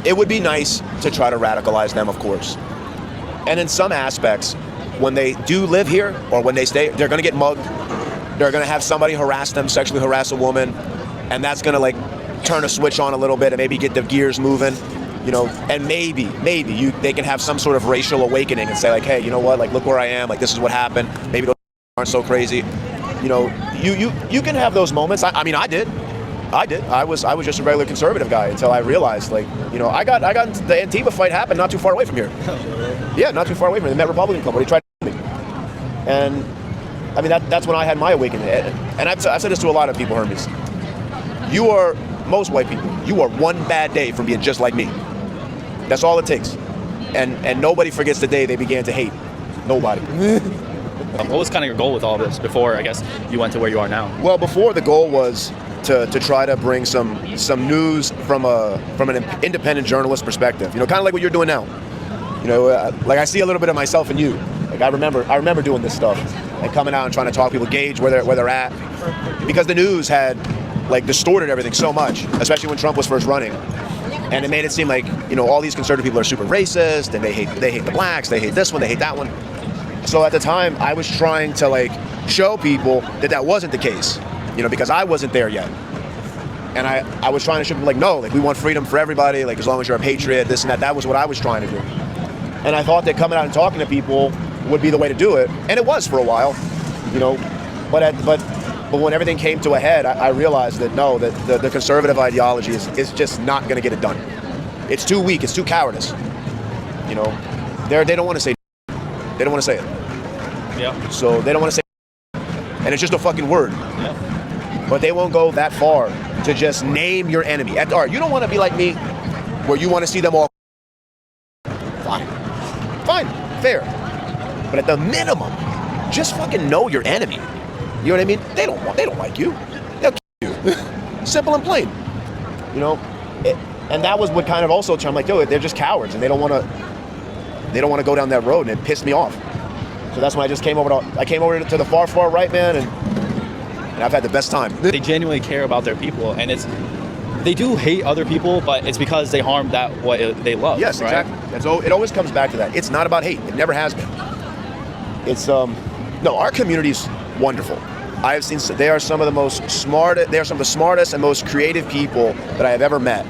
it would be nice to try to radicalize them, of course. And in some aspects, when they do live here or when they stay, they're going to get mugged. They're going to have somebody harass them, sexually harass a woman, and that's going to like turn a switch on a little bit and maybe get the gears moving, you know, and maybe they can have some sort of racial awakening and say like, hey, you know what, like look where I am, like this is what happened. Maybe those aren't so crazy. You know, you can have those moments. I mean, I did. I was just a regular conservative guy until I realized, like, you know, I got the Antifa fight happened not too far away from here. Yeah, not too far away from here. The Met Republican Club, where he tried to kill me. And I mean, that's when I had my awakening. And I've said this to a lot of people, Hermes. Most white people, you are one bad day from being just like me. That's all it takes. And nobody forgets the day they began to hate. Nobody. What was kind of your goal with all this before, I guess, you went to where you are now? Well, before, the goal was to try to bring some news from an independent journalist perspective. You know, kind of like what you're doing now. You know, like I see a little bit of myself in you. Like I remember doing this stuff and coming out and trying to talk to people, gauge where they're at, because the news had like distorted everything so much, especially when Trump was first running, and it made it seem like, you know, all these conservative people are super racist and they hate the blacks, they hate this one, they hate that one. So at the time, I was trying to like show people that wasn't the case, you know, because I wasn't there yet. And I was trying to show people like, no, like we want freedom for everybody, like as long as you're a patriot, this and that. That was what I was trying to do. And I thought that coming out and talking to people would be the way to do it. And it was for a while, you know, but when everything came to a head, I realized that no, that the conservative ideology is just not going to get it done. It's too weak. It's too cowardice. You know, they don't want to say. They don't want to say it. Yeah. So they don't want to say it. And it's just a fucking word. Yeah. But they won't go that far to just name your enemy. All right, you don't want to be like me, where you want to see them all. Fine, fair. But at the minimum, just fucking know your enemy. You know what I mean? They don't like you. They'll kill you. Simple and plain. You know, and that was what kind of also. I'm like, yo, they're just cowards, and they don't want to go down that road, and it pissed me off. So that's when I just came over to the far right, man, and I've had the best time. They genuinely care about their people, and they do hate other people, but it's because they harm what they love. Yes, right? exactly. It always comes back to that. It's not about hate. It never has been. It's no, our community's wonderful. I have seen they are some of the smartest and most creative people that I have ever met.